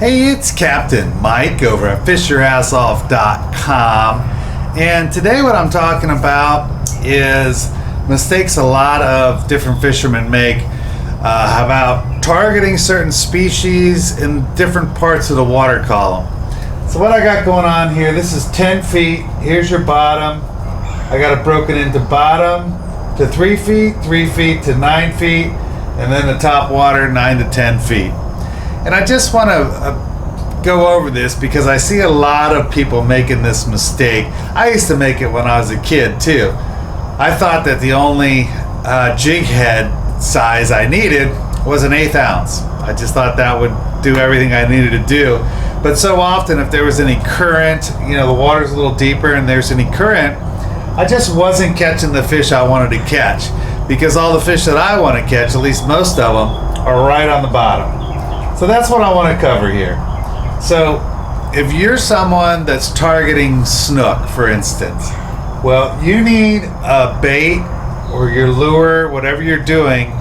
Hey, it's Captain Mike over at fishyourassoff.com, and today what I'm talking about is mistakes a lot of different fishermen make about targeting certain species in different parts of the water column. So what I got going on here, this is 10 feet, here's your bottom. I got it broken into bottom to 3 feet, 3 feet to 9 feet, and then the top water 9 to 10 feet. And I just want to go over this because I see a lot of people making this mistake. I used to make it when I was a kid too. I thought that the only jig head size I needed was an 1/8 ounce. I just thought that would do everything I needed to do. But so often if there was any current, the water's a little deeper and there's any current, I just wasn't catching the fish I wanted to catch, because all the fish that I want to catch, at least most of them, are right on the bottom. So that's what I want to cover here. So if you're someone that's targeting snook, for instance, well, you need a bait or your lure, whatever you're doing,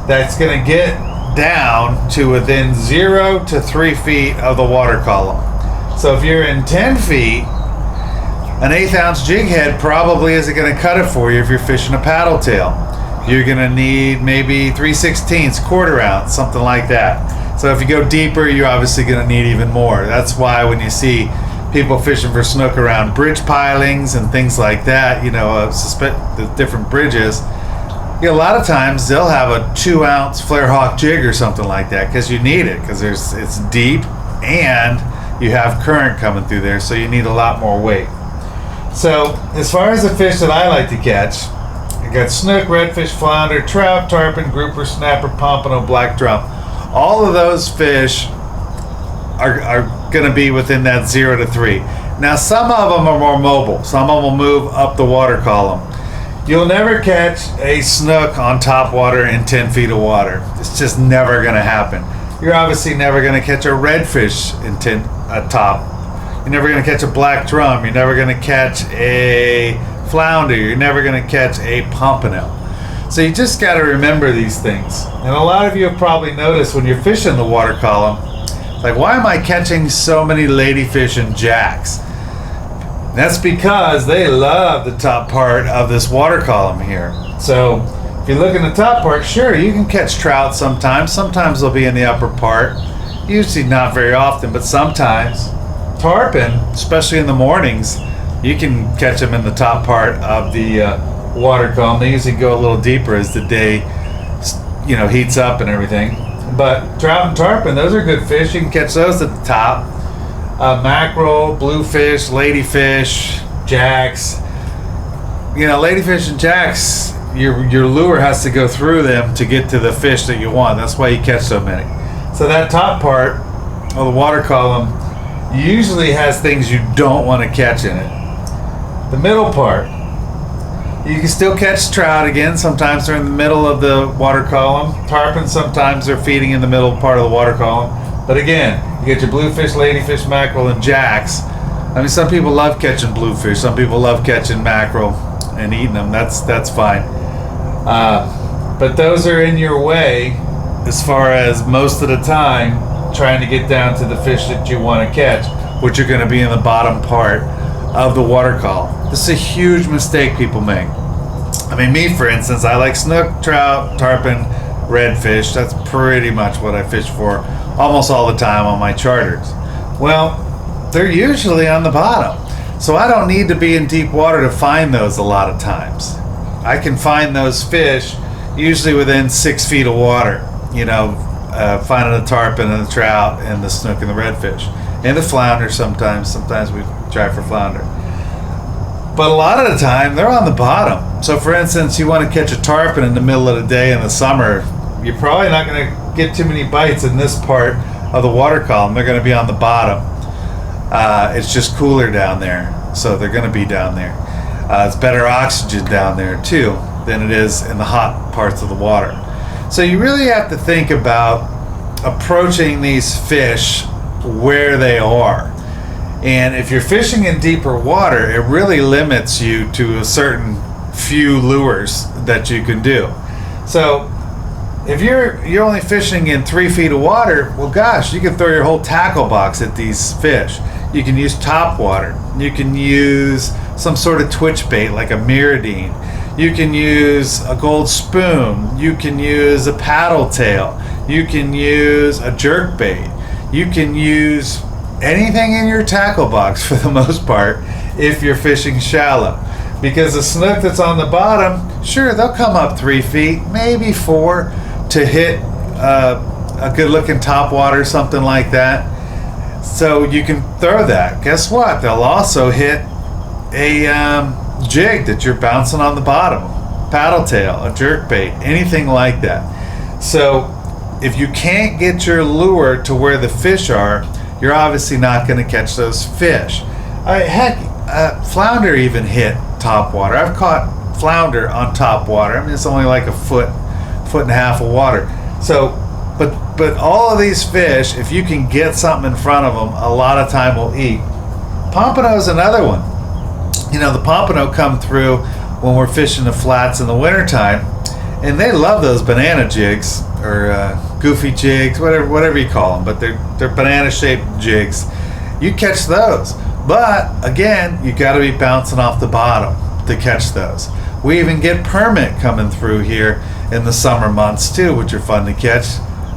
that's going to get down to within 0 to 3 feet of the water column. So if you're in 10 feet, an 1/8 ounce jig head probably isn't going to cut it for you if you're fishing a paddle tail. You're going to need maybe 3/16, 1/4 ounce, something like that. So if you go deeper, you're obviously going to need even more. That's why when you see people fishing for snook around bridge pilings and things like that, the different bridges, a lot of times they'll have a 2 ounce flare hawk jig or something like that, because you need it, because it's deep and you have current coming through there, so you need a lot more weight. So as far as the fish that I like to catch, I got snook, redfish, flounder, trout, tarpon, grouper, snapper, pompano, black drum. All of those fish are going to be within that 0 to 3. Now some of them are more mobile. Some of them will move up the water column. You'll never catch a snook on top water in 10 feet of water. It's just never going to happen. You're obviously never going to catch a redfish in top. You're never going to catch a black drum. You're never going to catch a flounder. You're never going to catch a pompano. So you just got to remember these things. And a lot of you have probably noticed when you're fishing the water column, like, why am I catching so many ladyfish and jacks? That's because they love the top part of this water column here. So if you look in the top part, sure, you can catch trout sometimes. Sometimes they'll be in the upper part. Usually not very often, but sometimes. Tarpon, especially in the mornings, you can catch them in the top part of the water column. They usually go a little deeper as the day heats up and everything. But trout and tarpon, those are good fish. You can catch those at the top. Mackerel, bluefish, ladyfish, jacks. Ladyfish and jacks, your lure has to go through them to get to the fish that you want. That's why you catch so many. So that top part of the water column usually has things you don't want to catch in it. The middle part, you can still catch trout again. Sometimes they're in the middle of the water column. Tarpon, sometimes they're feeding in the middle part of the water column. But again, you get your bluefish, ladyfish, mackerel, and jacks. I mean, some people love catching bluefish. Some people love catching mackerel and eating them. That's fine. But those are in your way as far as most of the time trying to get down to the fish that you want to catch, which are going to be in the bottom part of the water column. This is a huge mistake people make. I mean, me, for instance, I like snook, trout, tarpon, redfish. That's pretty much what I fish for almost all the time on my charters. Well, they're usually on the bottom, so I don't need to be in deep water to find those a lot of times. I can find those fish usually within 6 feet of water, finding the tarpon and the trout and the snook and the redfish and the flounder. Sometimes we try for flounder, but a lot of the time they're on the bottom. So for instance, you want to catch a tarpon in the middle of the day in the summer, you're probably not going to get too many bites in this part of the water column. They're going to be on the bottom. It's just cooler down there, so they're going to be down there. It's better oxygen down there too than it is in the hot parts of the water. So you really have to think about approaching these fish where they are. And if you're fishing in deeper water, it really limits you to a certain few lures that you can do. So if you're only fishing in 3 feet of water, well, gosh, you can throw your whole tackle box at these fish. You can use top water. You can use some sort of twitch bait like a miridine. You can use a gold spoon. You can use a paddle tail. You can use a jerk bait. You can use anything in your tackle box for the most part if you're fishing shallow. Because the snook that's on the bottom, sure, they'll come up 3 feet, maybe 4, to hit a good looking top water, something like that. So you can throw that. Guess what? They'll also hit a jig that you're bouncing on the bottom, paddle tail, a jerk bait, anything like that. So if you can't get your lure to where the fish are, you're obviously not going to catch those fish. Flounder even hit top water. I've caught flounder on top water. I mean, it's only like a foot and a half of water. So, but all of these fish, if you can get something in front of them, a lot of time will eat. Pompano is another one. You know, the pompano come through when we're fishing the flats in the wintertime, and they love those banana jigs or goofy jigs, whatever you call them, but they're banana-shaped jigs. You catch those, but again, you got to be bouncing off the bottom to catch those. We even get permit coming through here in the summer months too, which are fun to catch.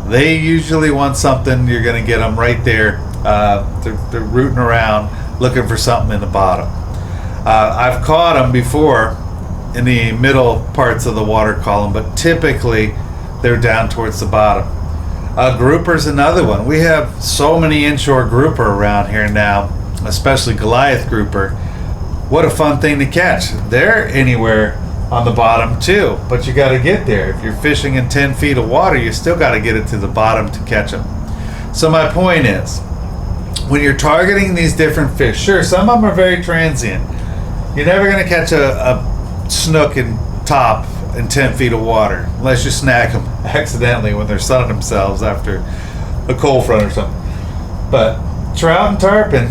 They usually want something. You're going to get them right there. They're rooting around looking for something in the bottom. I've caught them before in the middle parts of the water column, but typically they're down towards the bottom. Grouper's another one. We have so many inshore grouper around here now, especially Goliath grouper. What a fun thing to catch. They're anywhere on the bottom too, but you got to get there. If you're fishing in 10 feet of water, you still got to get it to the bottom to catch them. So my point is, when you're targeting these different fish, sure, some of them are very transient. You're never going to catch a snook in top in 10 feet of water unless you snag them accidentally when they're sunning themselves after a cold front or something. But trout and tarpon,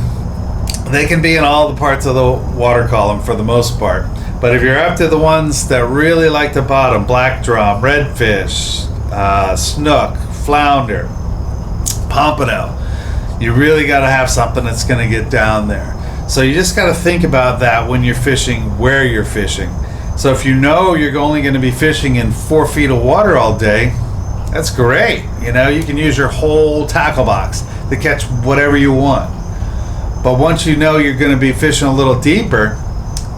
they can be in all the parts of the water column for the most part. But if you're up to the ones that really like the bottom, black drum, redfish, snook, flounder, pompano, you really got to have something that's going to get down there. So you just got to think about that when you're fishing, where you're fishing. So if you know you're only going to be fishing in 4 feet of water all day, that's great. You know, you can use your whole tackle box to catch whatever you want. But once you know you're going to be fishing a little deeper,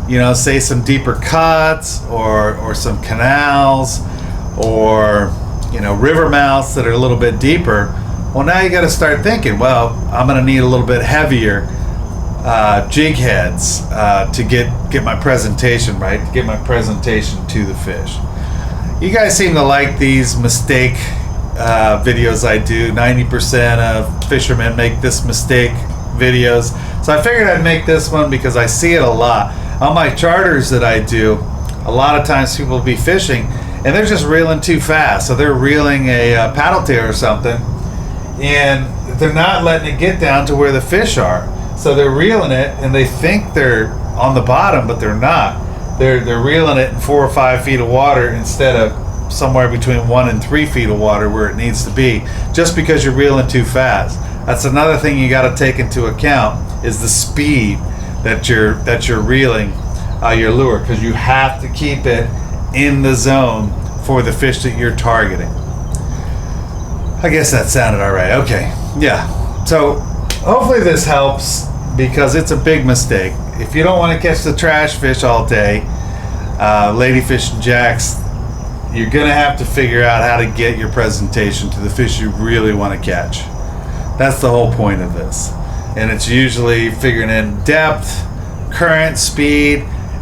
you know, say some deeper cuts or some canals or, you know, river mouths that are a little bit deeper, well, now you got to start thinking, well, I'm going to need a little bit heavier jig heads to get my presentation right, to get my presentation to the fish. You guys seem to like these mistake videos I do. 90% of fishermen make this mistake videos. So I figured I'd make this one because I see it a lot. On my charters that I do, a lot of times people will be fishing and they're just reeling too fast. So they're reeling a paddle tail or something and they're not letting it get down to where the fish are. So they're reeling it and they think they're on the bottom, but they're not. They're reeling it in 4 or 5 feet of water instead of somewhere between 1 and 3 feet of water where it needs to be, just because you're reeling too fast. That's another thing you got to take into account is the speed that you're reeling your lure, because you have to keep it in the zone for the fish that you're targeting. I guess that sounded all right. Okay, yeah. So hopefully this helps, because it's a big mistake. If you don't want to catch the trash fish all day, ladyfish and jacks, you're going to have to figure out how to get your presentation to the fish you really want to catch. That's the whole point of this. And it's usually figuring in depth, current, speed,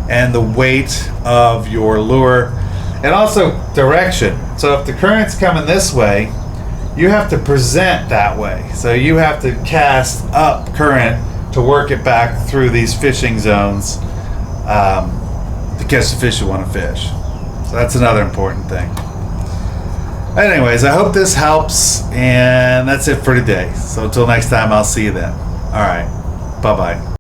and the weight of your lure, and also direction. So if the current's coming this way, you have to present that way. So you have to cast up current to work it back through these fishing zones to catch the fish you want to fish. So that's another important thing. Anyways, I hope this helps, and that's it for today. So until next time, I'll see you then. All right, bye-bye.